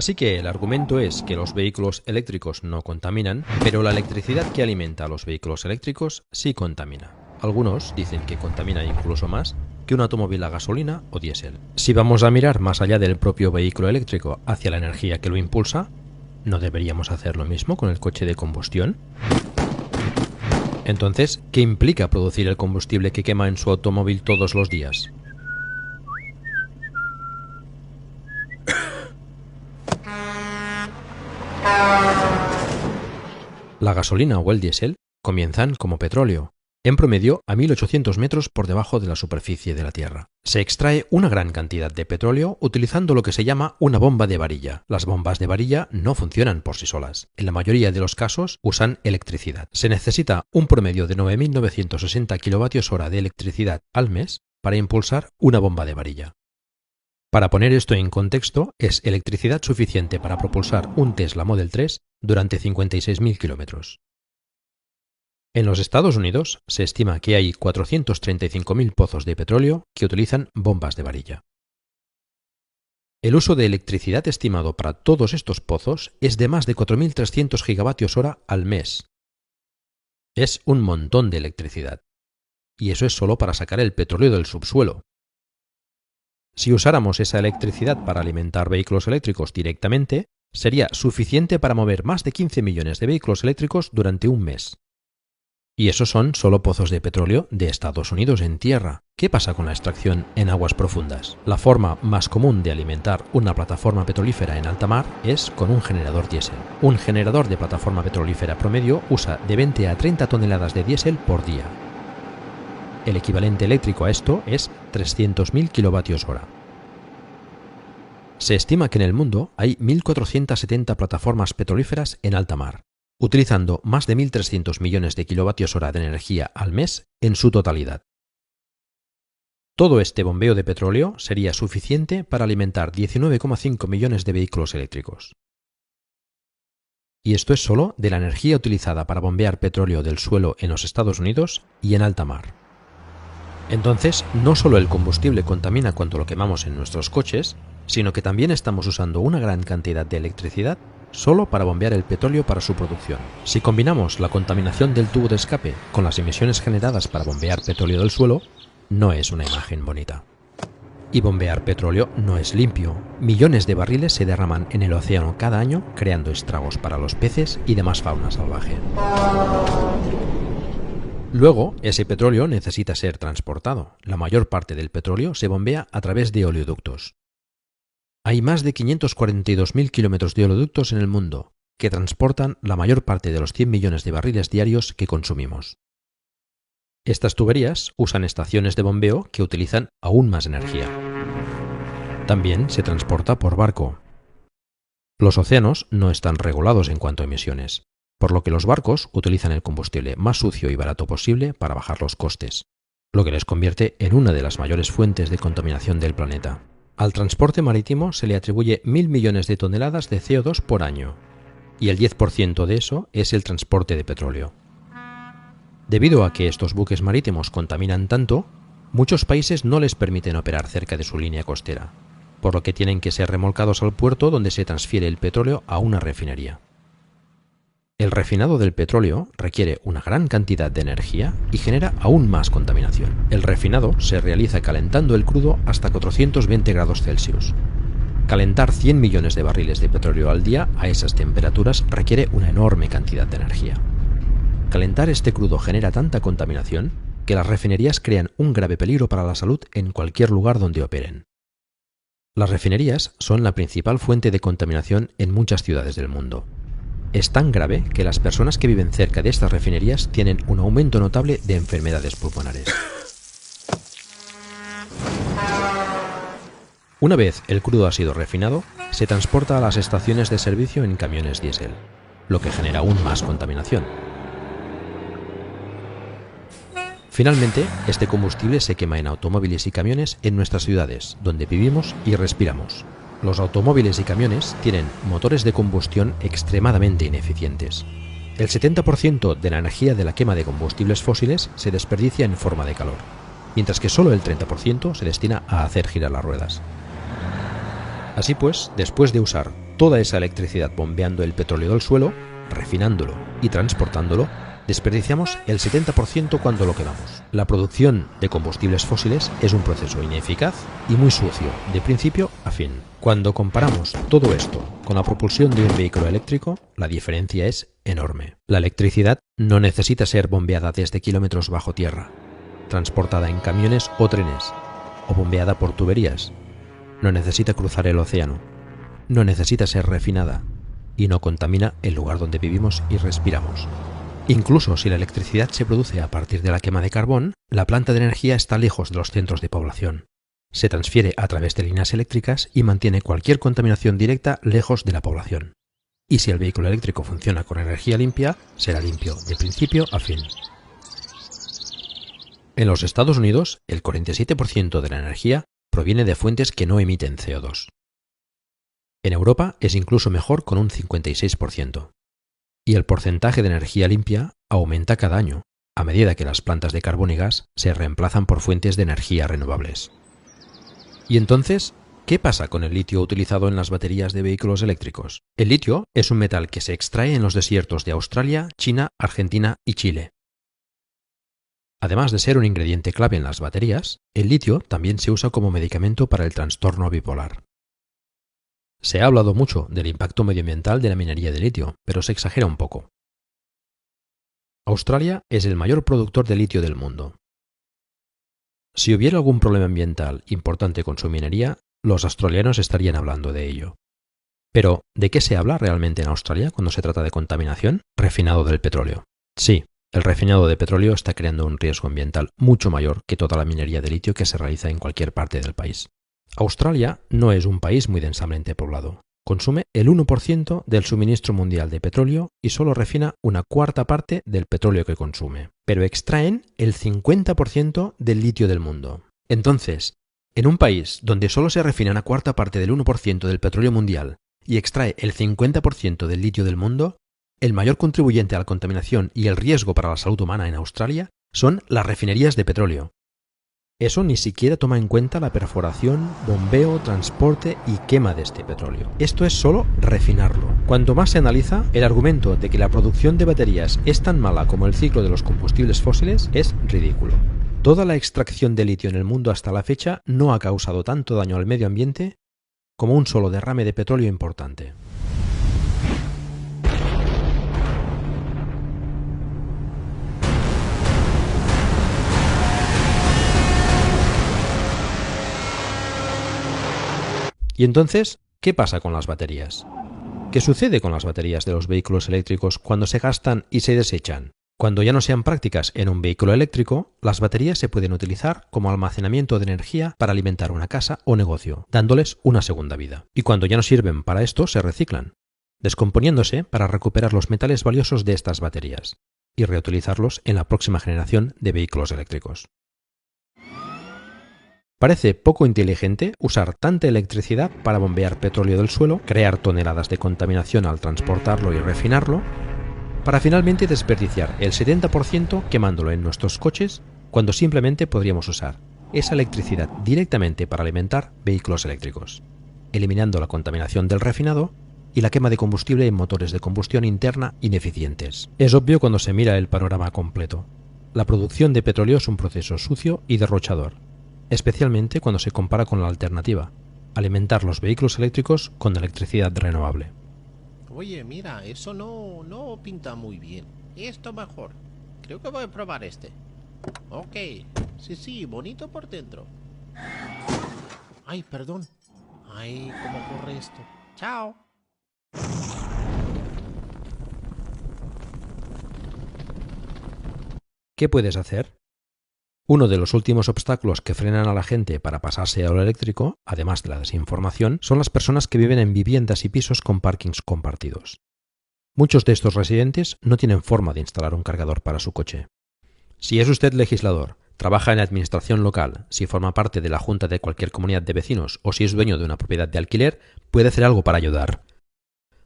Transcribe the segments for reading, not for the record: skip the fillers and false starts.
Así que el argumento es que los vehículos eléctricos no contaminan, pero la electricidad que alimenta a los vehículos eléctricos sí contamina. Algunos dicen que contamina incluso más que un automóvil a gasolina o diésel. Si vamos a mirar más allá del propio vehículo eléctrico hacia la energía que lo impulsa, ¿no deberíamos hacer lo mismo con el coche de combustión? Entonces, ¿qué implica producir el combustible que quema en su automóvil todos los días? La gasolina o el diésel comienzan como petróleo, en promedio a 1800 metros por debajo de la superficie de la Tierra. Se extrae una gran cantidad de petróleo utilizando lo que se llama una bomba de varilla. Las bombas de varilla no funcionan por sí solas. En la mayoría de los casos usan electricidad. Se necesita un promedio de 9.960 kWh de electricidad al mes para impulsar una bomba de varilla. Para poner esto en contexto, es electricidad suficiente para propulsar un Tesla Model 3 durante 56.000 kilómetros. En los Estados Unidos se estima que hay 435.000 pozos de petróleo que utilizan bombas de varilla. El uso de electricidad estimado para todos estos pozos es de más de 4.300 gigavatios hora al mes. Es un montón de electricidad. Y eso es solo para sacar el petróleo del subsuelo. Si usáramos esa electricidad para alimentar vehículos eléctricos directamente, sería suficiente para mover más de 15 millones de vehículos eléctricos durante un mes. Y esos son solo pozos de petróleo de Estados Unidos en tierra. ¿Qué pasa con la extracción en aguas profundas? La forma más común de alimentar una plataforma petrolífera en alta mar es con un generador diésel. Un generador de plataforma petrolífera promedio usa de 20 a 30 toneladas de diésel por día. El equivalente eléctrico a esto es 300.000 kilovatios hora. Se estima que en el mundo hay 1.470 plataformas petrolíferas en alta mar, utilizando más de 1.300 millones de kilovatios hora de energía al mes en su totalidad. Todo este bombeo de petróleo sería suficiente para alimentar 19,5 millones de vehículos eléctricos. Y esto es solo de la energía utilizada para bombear petróleo del suelo en los Estados Unidos y en alta mar. Entonces, no solo el combustible contamina cuando lo quemamos en nuestros coches, sino que también estamos usando una gran cantidad de electricidad solo para bombear el petróleo para su producción. Si combinamos la contaminación del tubo de escape con las emisiones generadas para bombear petróleo del suelo, no es una imagen bonita. Y bombear petróleo no es limpio. Millones de barriles se derraman en el océano cada año, creando estragos para los peces y demás fauna salvaje. Luego, ese petróleo necesita ser transportado. La mayor parte del petróleo se bombea a través de oleoductos. Hay más de 542.000 kilómetros de oleoductos en el mundo, que transportan la mayor parte de los 100 millones de barriles diarios que consumimos. Estas tuberías usan estaciones de bombeo que utilizan aún más energía. También se transporta por barco. Los océanos no están regulados en cuanto a emisiones, por lo que los barcos utilizan el combustible más sucio y barato posible para bajar los costes, lo que les convierte en una de las mayores fuentes de contaminación del planeta. Al transporte marítimo se le atribuye 1.000 millones de toneladas de CO2 por año, y el 10% de eso es el transporte de petróleo. Debido a que estos buques marítimos contaminan tanto, muchos países no les permiten operar cerca de su línea costera, por lo que tienen que ser remolcados al puerto donde se transfiere el petróleo a una refinería. El refinado del petróleo requiere una gran cantidad de energía y genera aún más contaminación. El refinado se realiza calentando el crudo hasta 420 grados Celsius. Calentar 100 millones de barriles de petróleo al día a esas temperaturas requiere una enorme cantidad de energía. Calentar este crudo genera tanta contaminación que las refinerías crean un grave peligro para la salud en cualquier lugar donde operen. Las refinerías son la principal fuente de contaminación en muchas ciudades del mundo. Es tan grave que las personas que viven cerca de estas refinerías tienen un aumento notable de enfermedades pulmonares. Una vez el crudo ha sido refinado, se transporta a las estaciones de servicio en camiones diésel, lo que genera aún más contaminación. Finalmente, este combustible se quema en automóviles y camiones en nuestras ciudades, donde vivimos y respiramos. Los automóviles y camiones tienen motores de combustión extremadamente ineficientes. El 70% de la energía de la quema de combustibles fósiles se desperdicia en forma de calor, mientras que solo el 30% se destina a hacer girar las ruedas. Así pues, después de usar toda esa electricidad bombeando el petróleo del suelo, refinándolo y transportándolo, desperdiciamos el 70% cuando lo quemamos. La producción de combustibles fósiles es un proceso ineficaz y muy sucio, de principio a fin. Cuando comparamos todo esto con la propulsión de un vehículo eléctrico, la diferencia es enorme. La electricidad no necesita ser bombeada desde kilómetros bajo tierra, transportada en camiones o trenes, o bombeada por tuberías. No necesita cruzar el océano, no necesita ser refinada y no contamina el lugar donde vivimos y respiramos. Incluso si la electricidad se produce a partir de la quema de carbón, la planta de energía está lejos de los centros de población. Se transfiere a través de líneas eléctricas y mantiene cualquier contaminación directa lejos de la población. Y si el vehículo eléctrico funciona con energía limpia, será limpio de principio a fin. En los Estados Unidos, el 47% de la energía proviene de fuentes que no emiten CO2. En Europa es incluso mejor con un 56%. Y el porcentaje de energía limpia aumenta cada año, a medida que las plantas de carbón y gas se reemplazan por fuentes de energía renovables. ¿Y entonces qué pasa con el litio utilizado en las baterías de vehículos eléctricos? El litio es un metal que se extrae en los desiertos de Australia, China, Argentina y Chile. Además de ser un ingrediente clave en las baterías, el litio también se usa como medicamento para el trastorno bipolar. Se ha hablado mucho del impacto medioambiental de la minería de litio, pero se exagera un poco. Australia es el mayor productor de litio del mundo. Si hubiera algún problema ambiental importante con su minería, los australianos estarían hablando de ello. Pero, ¿de qué se habla realmente en Australia cuando se trata de contaminación? Refinado del petróleo. Sí, el refinado de petróleo está creando un riesgo ambiental mucho mayor que toda la minería de litio que se realiza en cualquier parte del país. Australia no es un país muy densamente poblado. Consume el 1% del suministro mundial de petróleo y solo refina una cuarta parte del petróleo que consume. Pero extraen el 50% del litio del mundo. Entonces, en un país donde solo se refina una cuarta parte del 1% del petróleo mundial y extrae el 50% del litio del mundo, el mayor contribuyente a la contaminación y el riesgo para la salud humana en Australia son las refinerías de petróleo. Eso ni siquiera toma en cuenta la perforación, bombeo, transporte y quema de este petróleo. Esto es solo refinarlo. Cuanto más se analiza, el argumento de que la producción de baterías es tan mala como el ciclo de los combustibles fósiles es ridículo. Toda la extracción de litio en el mundo hasta la fecha no ha causado tanto daño al medio ambiente como un solo derrame de petróleo importante. ¿Y entonces qué pasa con las baterías? ¿Qué sucede con las baterías de los vehículos eléctricos cuando se gastan y se desechan? Cuando ya no sean prácticas en un vehículo eléctrico, las baterías se pueden utilizar como almacenamiento de energía para alimentar una casa o negocio, dándoles una segunda vida. Y cuando ya no sirven para esto, se reciclan, descomponiéndose para recuperar los metales valiosos de estas baterías y reutilizarlos en la próxima generación de vehículos eléctricos. Parece poco inteligente usar tanta electricidad para bombear petróleo del suelo, crear toneladas de contaminación al transportarlo y refinarlo, para finalmente desperdiciar el 70% quemándolo en nuestros coches cuando simplemente podríamos usar esa electricidad directamente para alimentar vehículos eléctricos, eliminando la contaminación del refinado y la quema de combustible en motores de combustión interna ineficientes. Es obvio cuando se mira el panorama completo. La producción de petróleo es un proceso sucio y derrochador, especialmente cuando se compara con la alternativa, alimentar los vehículos eléctricos con electricidad renovable. Oye, mira, eso no pinta muy bien. Esto mejor. Creo que voy a probar este. Ok. Sí, bonito por dentro. Ay, perdón. Ay, ¿cómo corre esto? Chao. ¿Qué puedes hacer? Uno de los últimos obstáculos que frenan a la gente para pasarse a lo eléctrico, además de la desinformación, son las personas que viven en viviendas y pisos con parkings compartidos. Muchos de estos residentes no tienen forma de instalar un cargador para su coche. Si es usted legislador, trabaja en la administración local, si forma parte de la junta de cualquier comunidad de vecinos o si es dueño de una propiedad de alquiler, puede hacer algo para ayudar.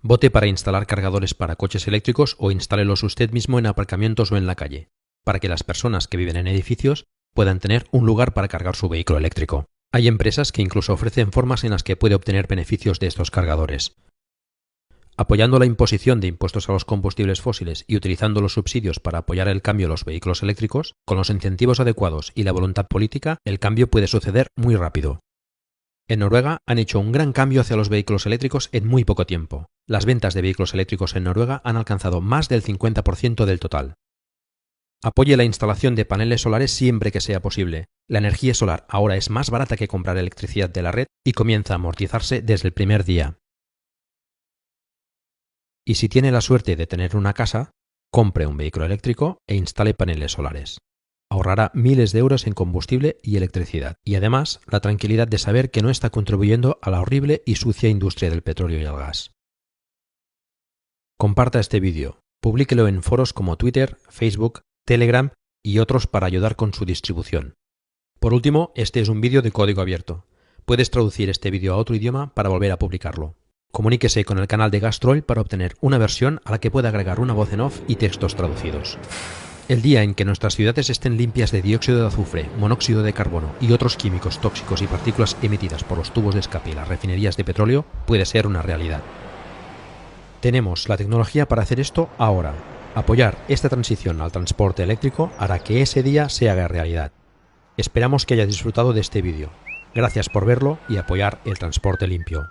Vote para instalar cargadores para coches eléctricos o instálelos usted mismo en aparcamientos o en la calle, para que las personas que viven en edificios puedan tener un lugar para cargar su vehículo eléctrico. Hay empresas que incluso ofrecen formas en las que puede obtener beneficios de estos cargadores. Apoyando la imposición de impuestos a los combustibles fósiles y utilizando los subsidios para apoyar el cambio a los vehículos eléctricos, con los incentivos adecuados y la voluntad política, el cambio puede suceder muy rápido. En Noruega han hecho un gran cambio hacia los vehículos eléctricos en muy poco tiempo. Las ventas de vehículos eléctricos en Noruega han alcanzado más del 50% del total. Apoye la instalación de paneles solares siempre que sea posible. La energía solar ahora es más barata que comprar electricidad de la red y comienza a amortizarse desde el primer día. Y si tiene la suerte de tener una casa, compre un vehículo eléctrico e instale paneles solares. Ahorrará miles de euros en combustible y electricidad, y además la tranquilidad de saber que no está contribuyendo a la horrible y sucia industria del petróleo y el gas. Comparta este vídeo, publíquelo en foros como Twitter, Facebook, Telegram y otros para ayudar con su distribución. Por último, este es un vídeo de código abierto. Puedes traducir este vídeo a otro idioma para volver a publicarlo. Comuníquese con el canal de Gastroil para obtener una versión a la que pueda agregar una voz en off y textos traducidos. El día en que nuestras ciudades estén limpias de dióxido de azufre, monóxido de carbono y otros químicos tóxicos y partículas emitidas por los tubos de escape y las refinerías de petróleo puede ser una realidad. Tenemos la tecnología para hacer esto ahora. Apoyar esta transición al transporte eléctrico hará que ese día se haga realidad. Esperamos que hayas disfrutado de este vídeo. Gracias por verlo y apoyar el transporte limpio.